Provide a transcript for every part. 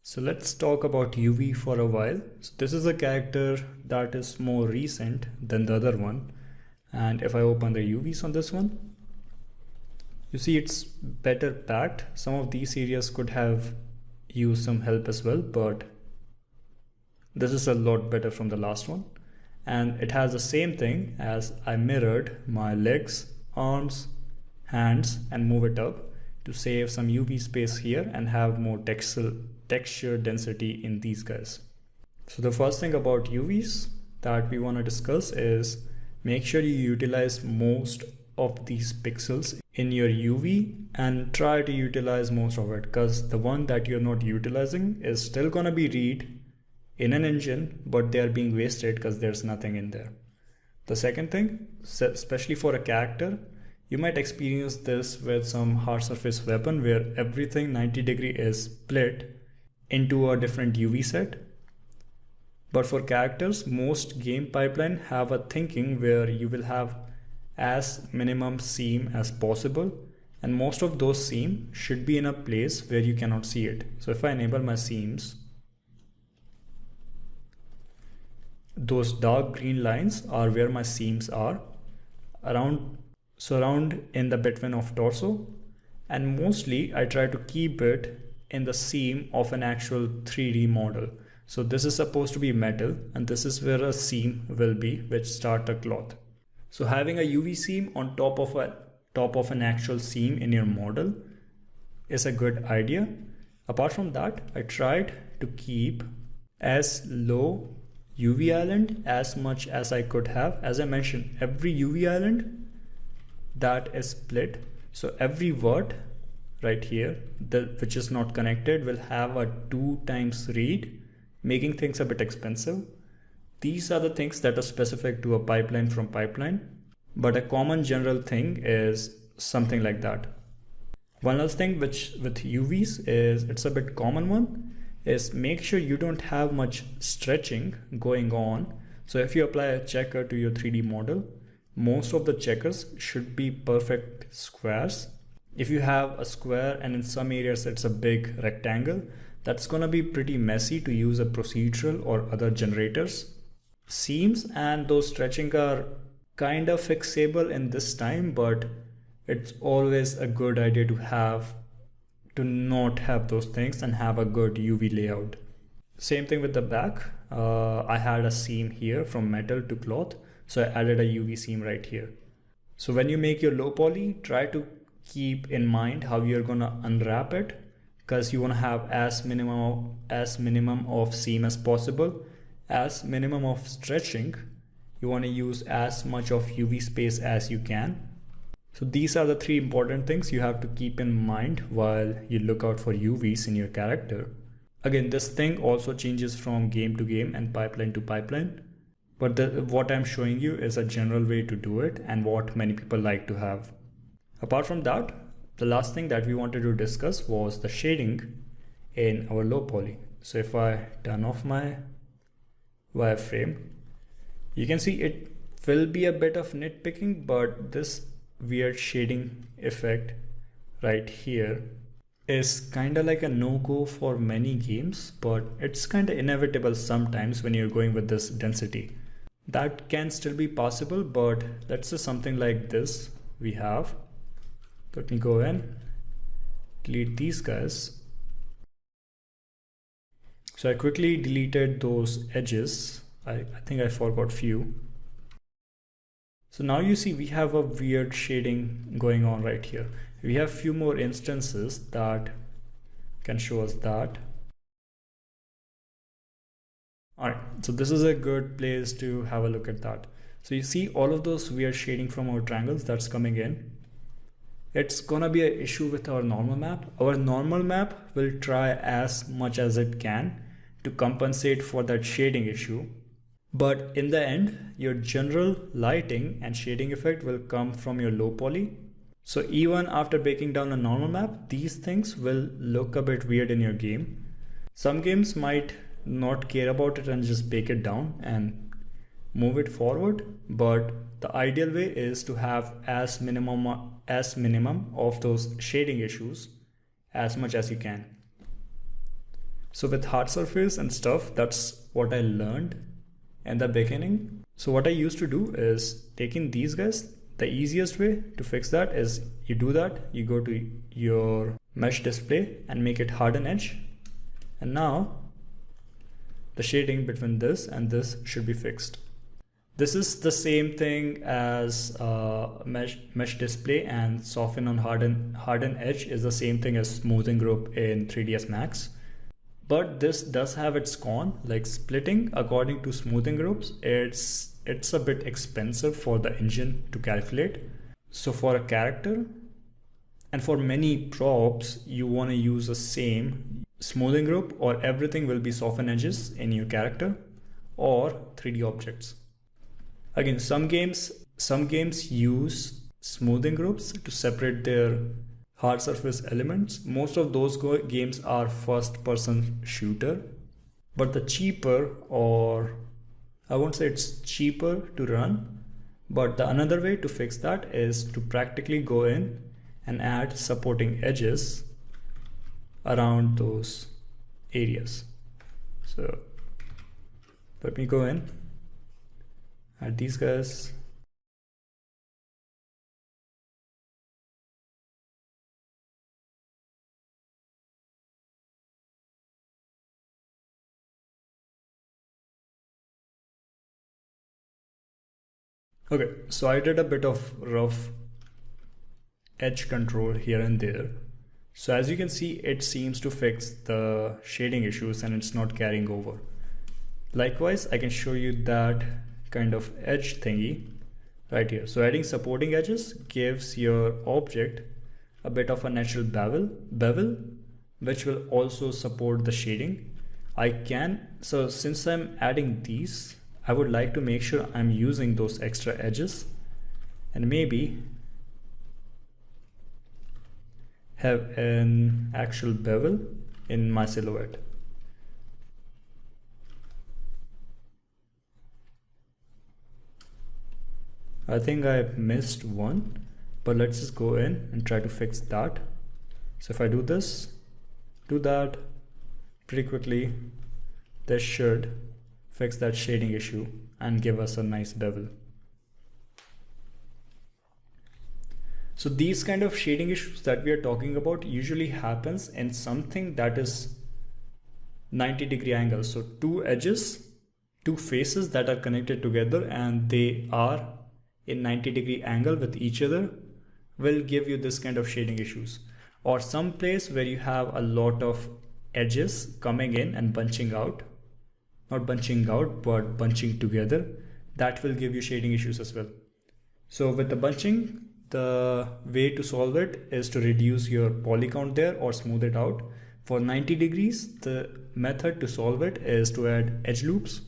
So let's talk about UV for a while. So this is a character that is more recent than the other one. And if I open the UVs on this one, you see it's better packed. Some of these areas could have used some help as well, but this is a lot better from the last one. And it has the same thing as I mirrored my legs, arms, hands and move it up to save some UV space here and have more texture density in these guys. So the first thing about UVs that we want to discuss is make sure you utilize most of these pixels in your UV and try to utilize most of it, because the one that you're not utilizing is still gonna be read in an engine, but they are being wasted because there's nothing in there. The second thing, especially for a character, you might experience this with some hard surface weapon where everything 90-degree is split into a different UV set. But for characters, most game pipeline have a thinking where you will have as minimum seam as possible, and most of those seam should be in a place where you cannot see it. So if I enable my seams, those dark green lines are where my seams are around in the between of torso, and mostly I try to keep it in the seam of an actual 3D model. So this is supposed to be metal and this is where a seam will be, which start a cloth. So having a UV seam on top of an actual seam in your model is a good idea. Apart from that, I tried to keep as low UV island as much as I could have. As I mentioned, every UV island that is split, so every word right here which is not connected will have a 2 times read, making things a bit expensive. These are the things that are specific to a pipeline from pipeline, but a common general thing is something like that. One other thing which with UVs is, it's a bit common one, is make sure you don't have much stretching going on. So if you apply a checker to your 3D model, most of the checkers should be perfect squares. If you have a square and in some areas it's a big rectangle, that's gonna be pretty messy to use a procedural or other generators. Seams and those stretching are kind of fixable in this time, but it's always a good idea to not have those things and have a good UV layout. Same thing with the back. I had a seam here from metal to cloth, so I added a UV seam right here. So when you make your low poly, try to keep in mind how you're gonna unwrap it, because you wanna have as minimum of seam as possible, as minimum of stretching. You wanna use as much of UV space as you can. So these are the 3 important things you have to keep in mind while you look out for UVs in your character. Again, this thing also changes from game to game and pipeline to pipeline, but what I'm showing you is a general way to do it and what many people like to have. Apart from that, the last thing that we wanted to discuss was the shading in our low poly. So if I turn off my wireframe, you can see it will be a bit of nitpicking, but this weird shading effect right here is kind of like a no-go for many games, but it's kind of inevitable sometimes when you're going with this density. That can still be possible, but let's say something like this we have. Let me go in, delete these guys. So I quickly deleted those edges. I think I forgot few. So now you see we have a weird shading going on right here. We have few more instances that can show us that. All right, so this is a good place to have a look at that. So you see all of those weird shading from our triangles that's coming in. It's gonna be an issue with our normal map. Our normal map will try as much as it can to compensate for that shading issue. But in the end, your general lighting and shading effect will come from your low poly. So even after breaking down a normal map, these things will look a bit weird in your game. Some games might not care about it and just bake it down and move it forward, but the ideal way is to have as minimum of those shading issues as much as you can. So with hard surface and stuff, that's what I learned in the beginning. So what I used to do is taking these guys, the easiest way to fix that is you do that, you go to your mesh display and make it harden edge. And now the shading between this and this should be fixed. This is the same thing as mesh display, and soften on harden edge is the same thing as smoothing group in 3ds Max. But this does have its con, like splitting according to smoothing groups. It's a bit expensive for the engine to calculate. So for a character and for many props, you want to use the same smoothing group, or everything will be soften edges in your character or 3D objects. Again, some games use smoothing groups to separate their hard surface elements. Most of those games are first person shooter, but the cheaper, or I won't say it's cheaper to run, but the another way to fix that is to practically go in and add supporting edges around those areas. So let me go in, add these guys. Okay, so I did a bit of rough edge control here and there. So as you can see, it seems to fix the shading issues and it's not carrying over. Likewise, I can show you that kind of edge thingy right here. So adding supporting edges gives your object a bit of a natural bevel, which will also support the shading. So since I'm adding these, I would like to make sure I'm using those extra edges and maybe have an actual bevel in my silhouette. I think I missed one, but let's just go in and try to fix that. So if I do this, do that pretty quickly, this should fix that shading issue and give us a nice bevel. So these kind of shading issues that we are talking about usually happens in something that is 90-degree angle. So two edges, two faces that are connected together and they are in 90-degree angle with each other will give you this kind of shading issues. Or some place where you have a lot of edges coming in and bunching out, not bunching out, but bunching together, that will give you shading issues as well. So with the bunching, the way to solve it is to reduce your poly count there or smooth it out. For 90 degrees, the method to solve it is to add edge loops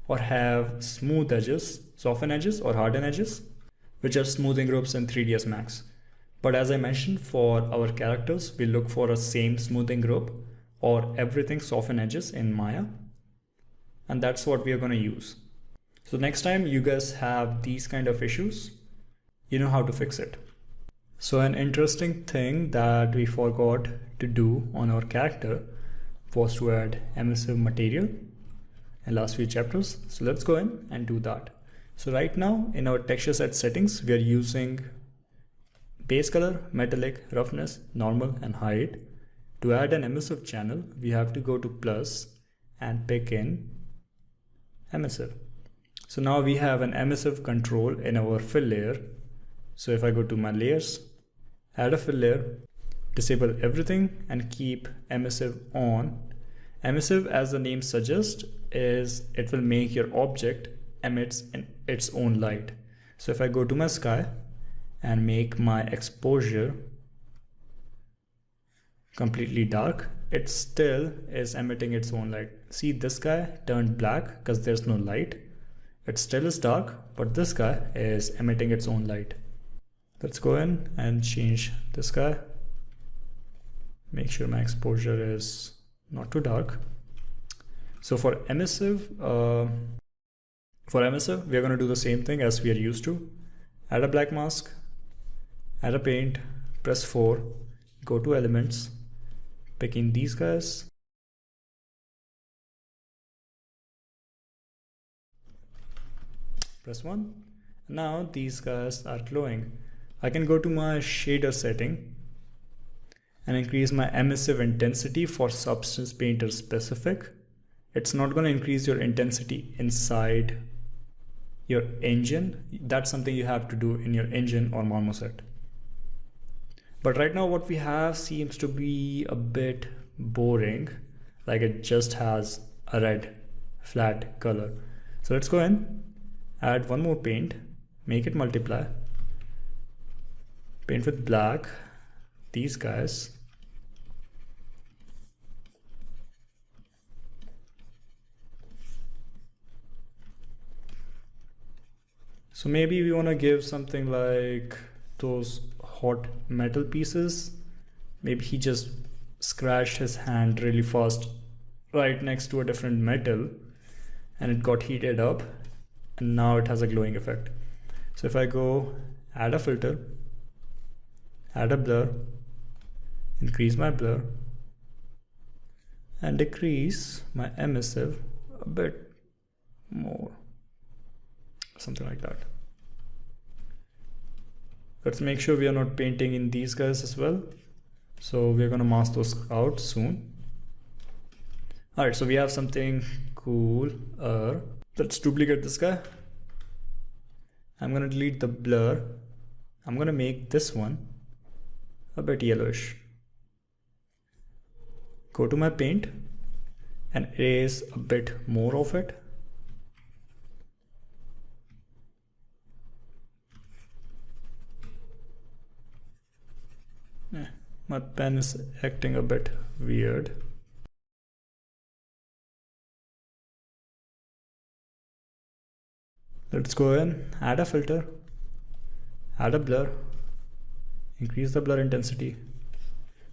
or have smooth edges, soften edges or harden edges, which are smoothing groups in 3ds Max. But as I mentioned, for our characters, we look for a same smoothing group or everything soften edges in Maya. And that's what we are going to use. So next time you guys have these kind of issues, you know how to fix it. So an interesting thing that we forgot to do on our character was to add emissive material in last few chapters. So let's go in and do that. So right now in our texture set settings, we are using base color, metallic, roughness, normal and height. To add an emissive channel, we have to go to plus and pick in emissive. So now we have an emissive control in our fill layer. So if I go to my layers, add a fill layer, disable everything and keep emissive on. Emissive, as the name suggests, is it will make your object emits in its own light. So if I go to my sky and make my exposure completely dark, it still is emitting its own light. See, this guy turned black because there's no light. It still is dark, but this guy is emitting its own light. Let's go in and change this guy. Make sure my exposure is not too dark. So for emissive, we are going to do the same thing as we are used to. Add a black mask, add a paint, press 4, go to elements, pick in these guys, Press 1. Now these guys are glowing. I can go to my shader setting and increase my emissive intensity for Substance Painter specific. It's not going to increase your intensity inside your engine. That's something you have to do in your engine or marmoset. But right now what we have seems to be a bit boring, like it just has a red flat color. So let's go in, add one more paint, make it multiply, paint with black these guys, so maybe we want to give something like those hot metal pieces. Maybe he just scratched his hand really fast right next to a different metal and it got heated up and now it has a glowing effect. So if I go add a filter, add a blur, increase my blur and decrease my emissive a bit more, something like that. Let's make sure we are not painting in these guys as well. So we're going to mask those out soon. Alright, so we have something cool. Let's duplicate this guy. I'm going to delete the blur. I'm going to make this one a bit yellowish. Go to my paint and erase a bit more of it. My pen is acting a bit weird. Let's go in, add a filter, add a blur, increase the blur intensity.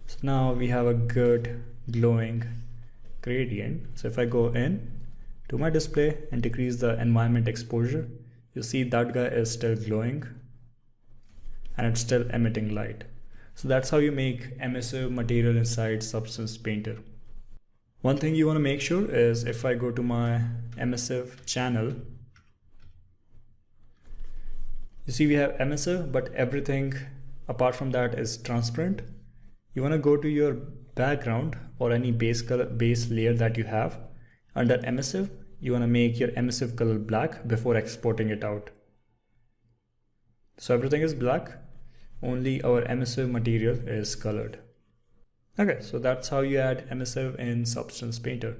So now we have a good glowing gradient. So if I go in to my display and decrease the environment exposure, you see that guy is still glowing and it's still emitting light. So that's how you make emissive material inside Substance Painter. One thing you want to make sure is if I go to my emissive channel, you see we have emissive, but everything apart from that is transparent. You want to go to your background or any base layer that you have. Under emissive, you want to make your emissive color black before exporting it out. So everything is black. Only our emissive material is colored. Okay, so that's how you add emissive in Substance Painter.